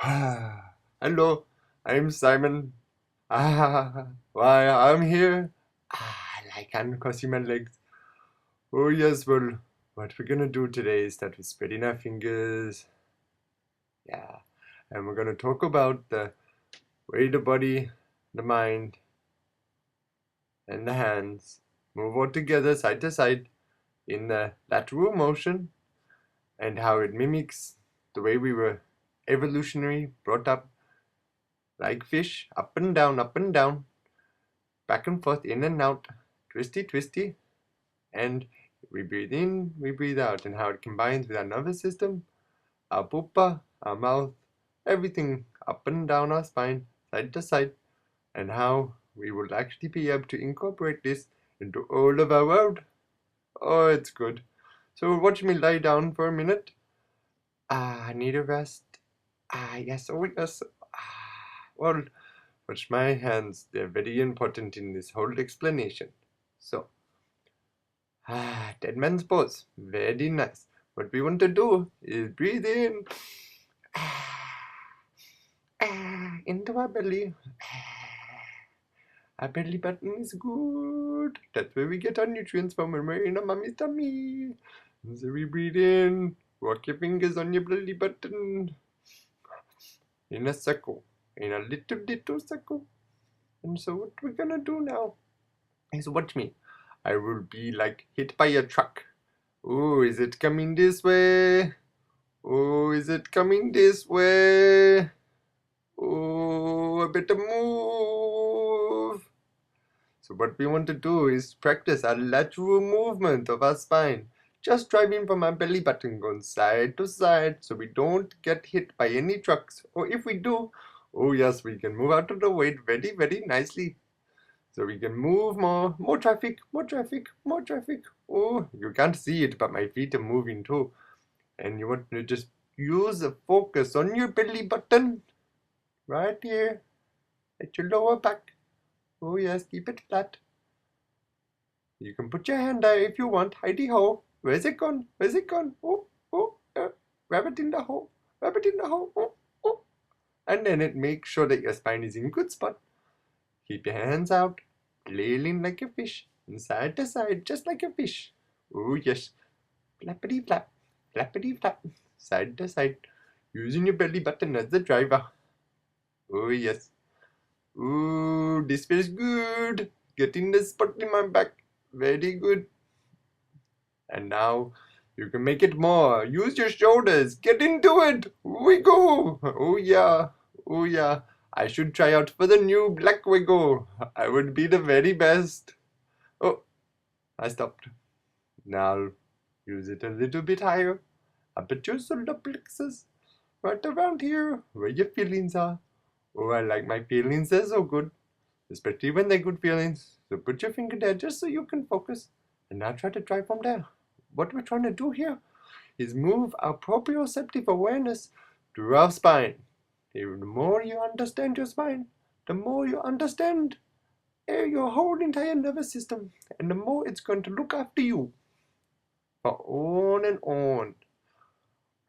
Hello, I'm Simon. Why I'm here? I like uncrossing my legs. Oh yes, well, what we're gonna do today is that we're spreading our fingers. Yeah, and we're gonna talk about the way the body, the mind, and the hands move all together side to side in the lateral motion and how it mimics the way we were evolutionary brought up like fish, up and down, back and forth, in and out, twisty, twisty, and we breathe in, we breathe out, and how it combines with our nervous system, our pupa, our mouth, everything up and down our spine, side to side, and how we will actually be able to incorporate this into all of our world. Oh, it's good. So watch me lie down for a minute. I need a rest. Yes, oh yes. Well, watch my hands. They're very important in this whole explanation. So, dead man's pose. Very nice. What we want to do is breathe in into our belly. Our belly button is good. That's where we get our nutrients from when we're in our mommy's tummy. So we breathe in. Walk your fingers on your belly button. In a circle. In a little circle. And so what we're gonna do now is watch me. I will be like hit by a truck. Oh, is it coming this way? Oh, is it coming this way? Oh, I better move. So what we want to do is practice our lateral movement of our spine. Just driving from our belly button going side to side so we don't get hit by any trucks. Or if we do, oh yes, we can move out of the way very, very nicely. So we can move more traffic, more traffic, more traffic. Oh, you can't see it, but my feet are moving too. And you want to just use the focus on your belly button, right here, at your lower back. Oh yes, keep it flat. You can put your hand there if you want. Heidi ho. Where's it gone? Where's it gone? Grab it in the hole. Grab it in the hole. Oh. And then it makes sure that your spine is in good spot. Keep your hands out, flailing like a fish, and side to side, just like a fish. Oh yes, flappity flap, flappity flap, side to side, using your belly button as the driver. Oh yes. Ooh, this feels good. Getting the spot in my back. Very good. And now you can make it more. Use your shoulders. Get into it. We go. Oh yeah. Oh yeah. I should try out for the new black wiggle. I would be the very best. Oh, I stopped. Now use it a little bit higher. Up at your solar plexus. Right around here where your feelings are. Oh, I like my feelings. They're so good. Especially when they're good feelings. So put your finger there just so you can focus. And now try to drive from there. What we're trying to do here is move our proprioceptive awareness through our spine. The more you understand your spine, the more you understand your whole entire nervous system, and the more it's going to look after you. For on and on.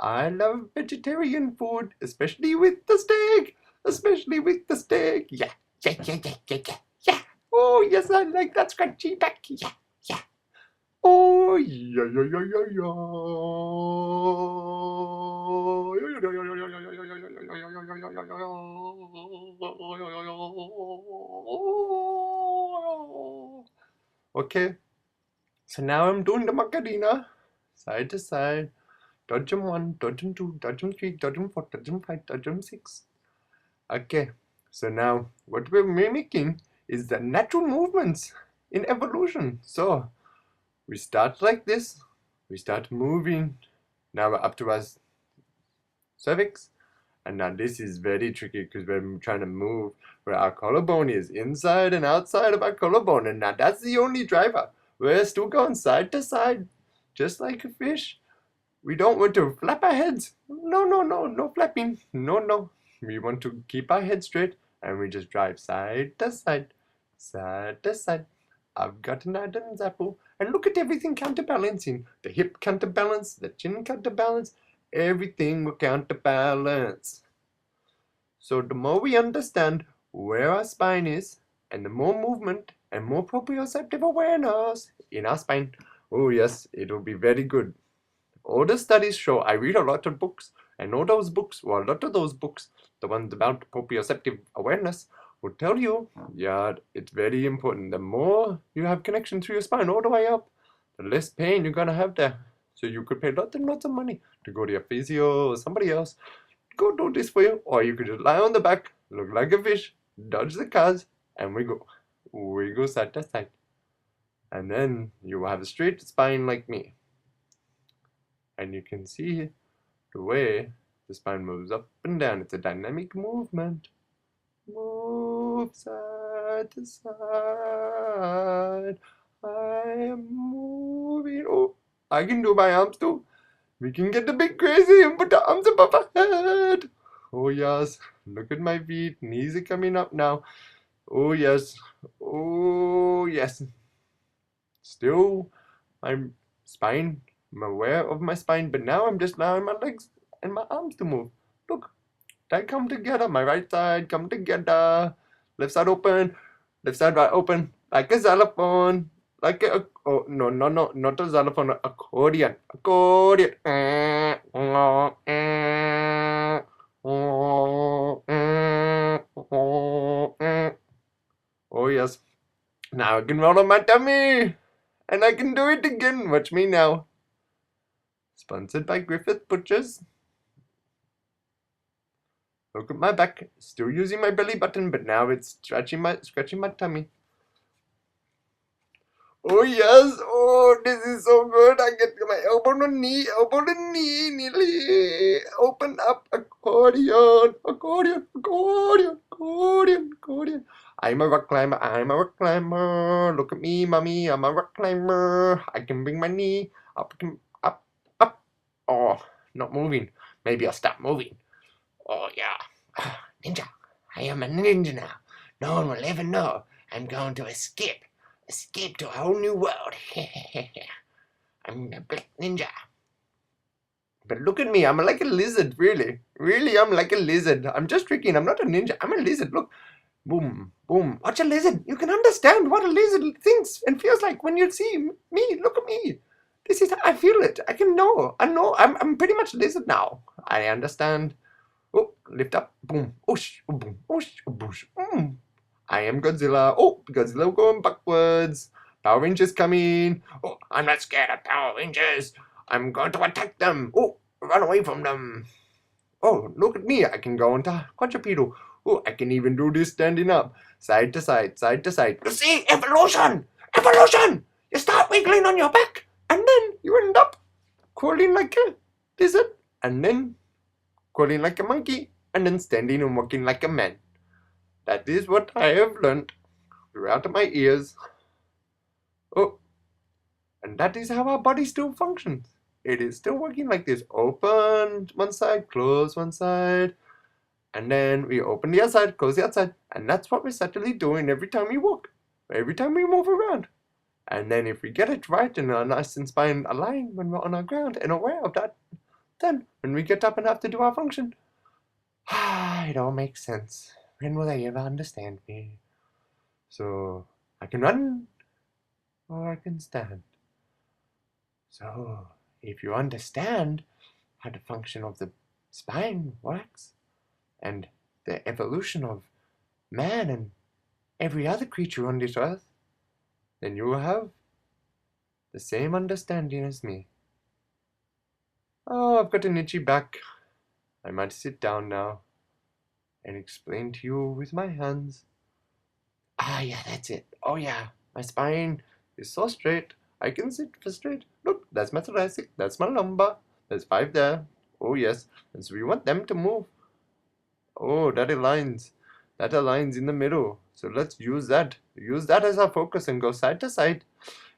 I love vegetarian food, especially with the steak. Especially with the steak. Yeah, yeah, yeah, yeah, yeah, yeah, yeah. Oh, yes, I like that scratchy back. Yeah, yeah. Oh, yeah, yeah, yeah, yeah, yeah. Okay, so now I'm doing the Macarena. Side to side. Dodge 'em 1, dodge 'em 2, dodge 'em 3, dodge 'em 4, dodge 'em 5, dodge 'em 6. Okay, so now what we're mimicking is the natural movements in evolution. So we start like this. We start moving. Now we're up to our cervix. And now this is very tricky because we're trying to move where our collarbone is inside and outside of our collarbone. And now that's the only driver. We're still going side to side, just like a fish. We don't want to flap our heads. No, no, no, no flapping. No, no. We want to keep our head straight and we just drive side to side, side to side. I've got an Adam's apple. And look at everything counterbalancing. The hip counterbalance, the chin counterbalance, everything will counterbalance. So the more we understand where our spine is, and the more movement and more proprioceptive awareness in our spine, oh yes, it will be very good. All the studies show, I read a lot of books, and all those books, well, a lot of those books, the ones about proprioceptive awareness, will tell you, yeah, it's very important. The more you have connection through your spine all the way up, the less pain you're gonna have there. So you could pay lots and lots of money to go to your physio or somebody else, go do this for you, or you could just lie on the back, look like a fish, dodge the cars, and we go. We go side to side. And then you will have a straight spine like me. And you can see the way the spine moves up and down. It's a dynamic movement. Move side to side. I am moving. Oh, I can do my arms too. We can get a bit crazy and put the arms above our head. Oh yes, look at my feet. Knees are coming up now. Oh yes. Oh yes. Still, my spine. I'm aware of my spine, but now I'm just allowing my legs and my arms to move. Look, they come together. My right side come together. Left side open. Left side right open. Like a xylophone. Like a, oh, no, not a xylophone, accordion. Accordion. Oh, yes. Now I can roll on my tummy. And I can do it again. Watch me now. Sponsored by Griffith Butchers. Look at my back. Still using my belly button, but now it's scratching my tummy. Oh yes, oh this is so good. I get my elbow to knee, nearly open up. Accordion. I'm a rock climber. Look at me, mommy, I'm a rock climber. I can bring my knee up. Oh, not moving. Maybe I'll stop moving. Oh yeah, ninja. I am a ninja now. No one will ever know. I'm going to escape to a whole new world. I'm a black ninja. But look at me, I'm like a lizard, really. Really, I'm like a lizard. I'm just tricking, I'm not a ninja, I'm a lizard. Look, boom, boom. Watch a lizard. You can understand what a lizard thinks and feels like when you see me. Look at me. This is how I feel it. I know. I'm pretty much a lizard now. I understand. Oh, lift up. Boom. Oosh. Boom. Oosh. Boosh. I am Godzilla. Oh, Godzilla going backwards. Power Rangers coming. Oh, I'm not scared of Power Rangers. I'm going to attack them. Oh, run away from them. Oh, look at me. I can go into quadrupedal. Oh, I can even do this standing up. Side to side, side to side. You see? Evolution! Evolution! You start wiggling on your back. And then you end up crawling like a lizard. And then crawling like a monkey. And then standing and walking like a man. That is what I have learned throughout my ears. Oh, and that is how our body still functions. It is still working like this. Open one side, close one side. And then we open the other side, close the other side. And that's what we're subtly doing every time we walk. Every time we move around. And then if we get it right and are nice and spine aligned when we're on our ground and aware of that, then when we get up and have to do our function, it all makes sense. When will they ever understand me? So I can run or I can stand. So if you understand how the function of the spine works and the evolution of man and every other creature on this earth, then you will have the same understanding as me. Oh, I've got an itchy back. I might sit down now and explain to you with my hands. Ah, yeah, that's it. Oh, yeah, my spine is so straight. I can sit for straight. Look, that's my thoracic. That's my lumbar. There's 5 there. Oh, yes. And so we want them to move. Oh, that aligns. That aligns in the middle. So let's use that. Use that as our focus and go side to side.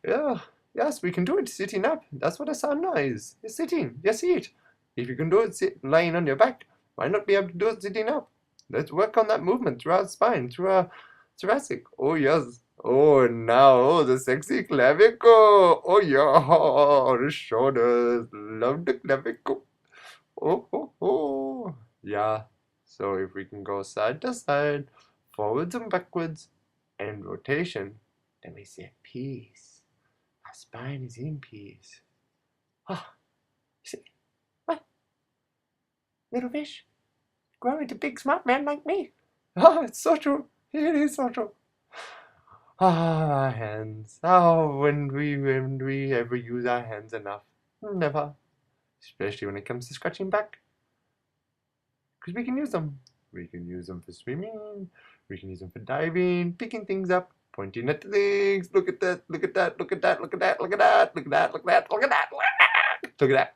Yeah. Yes, we can do it sitting up. That's what a sauna is. You're sitting. You see it. If you can do it lying on your back, why not be able to do it sitting up? Let's work on that movement through our spine, through our thoracic. Oh, yes. Oh, now, oh, the sexy clavicle. Oh, yeah. The shoulders. Love the clavicle. Oh. Yeah. So if we can go side to side, forwards and backwards, and rotation, then we say peace. Our spine is in peace. Ah, see, what? Little fish, grow into big smart man like me. Ah, it's so true. It is so true. Ah, our hands. Oh, when we ever use our hands enough? Never. Especially when it comes to scratching back. Because we can use them. We can use them for swimming. We can use them for diving, picking things up, pointing at things. Look at that, look at that, look at that, look at that, look at that, look at that, look at that, look at that, look at that.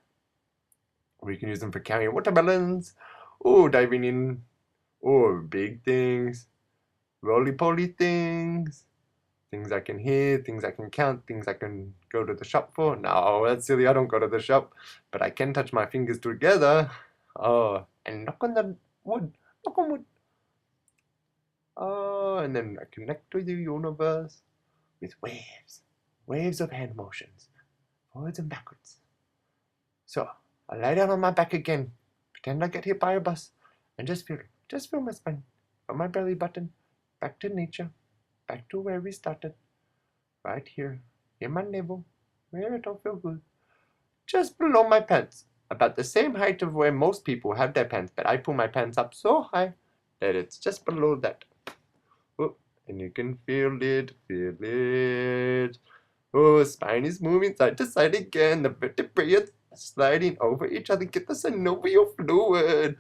We can use them for carrying watermelons. Oh, diving in. Oh, big things. Roly-poly things. Things I can hear, things I can count, things I can go to the shop for. No, that's silly, I don't go to the shop. But I can touch my fingers together. Oh, and knock on the wood. Knock on wood. Oh, and then I connect with the universe with waves. Waves of hand motions. Forwards and backwards. So, I lie down on my back again. Pretend I get hit by a bus. And just feel my spine. From my belly button. Back to nature. Back to where we started. Right here. In my navel. Where it don't feel good. Just below my pants. About the same height of where most people have their pants. But I pull my pants up so high that it's just below that. Oh, and you can feel it, feel it. Oh, spine is moving side to side again. The vertebrae are sliding over each other. Get the synovial fluid.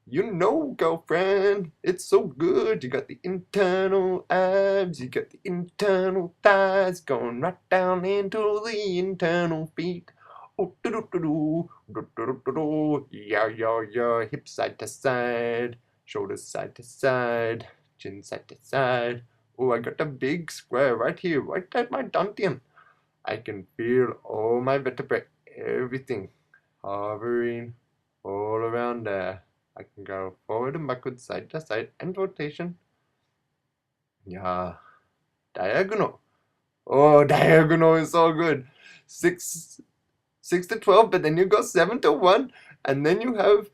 You know, girlfriend, it's so good. You got the internal abs, you got the internal thighs going right down into the internal feet. Oh, do. Yeah, yeah, yeah. Hips side to side, shoulders side to side, chin side to side. Oh, I got a big square right here, right at my dantian. I can feel all my vertebrae, everything hovering all around there. I can go forward and backwards, side to side, and rotation. Yeah, diagonal. Oh, diagonal is so good. 6 to 12, but then you go 7 to 1, and then you have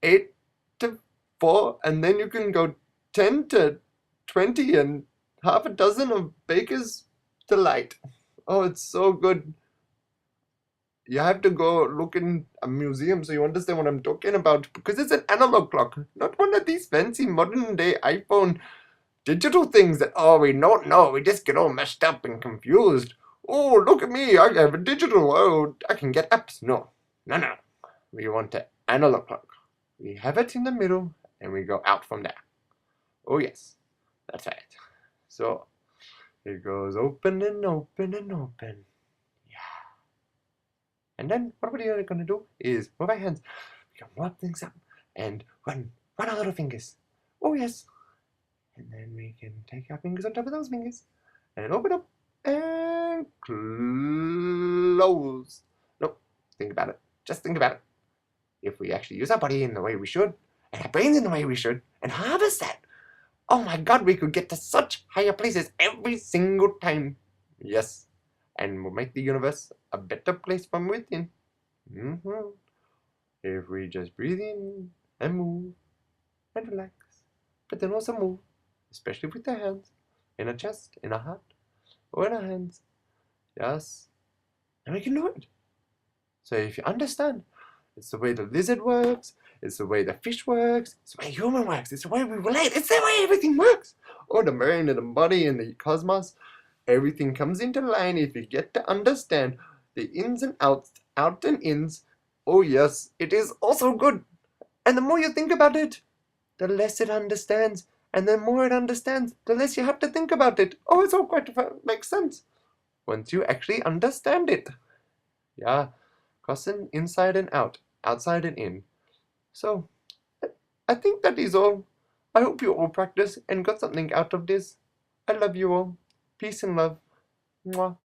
8 to 4, and then you can go 10 to 20 and half a dozen of Baker's Delight. Oh, it's so good. You have to go look in a museum so you understand what I'm talking about, because it's an analog clock, not one of these fancy modern day iPhone digital things that, oh, we don't know, we just get all messed up and confused. Oh, look at me, I have a digital, oh, I can get apps. No, no. We want an analog clock. We have it in the middle and we go out from there. Oh yes, that's right. So it goes open and open and open. And then what we're going to do is move our hands. We can rub things up and run our little fingers. Oh yes. And then we can take our fingers on top of those fingers and open up and close. Nope. Think about it. Just think about it. If we actually use our body in the way we should, and our brains in the way we should, and harvest that, oh my God, we could get to such higher places every single time. Yes. And we'll make the universe a better place from within. If we just breathe in and move and relax, but then also move, especially with the hands, in our chest, in our heart, or in our hands. Yes. And we can do it. So if you understand, it's the way the lizard works, it's the way the fish works, it's the way human works, it's the way we relate, it's the way everything works. Or the brain and the body and the cosmos. Everything comes into line if you get to understand the ins and outs, out and ins. Oh yes, it is also good. And the more you think about it, the less it understands. And the more it understands, the less you have to think about it. Oh, it's all quite makes sense. Once you actually understand it. Yeah, crossing inside and out, outside and in. So, I think that is all. I hope you all practice and got something out of this. I love you all. Peace and love. Mwah.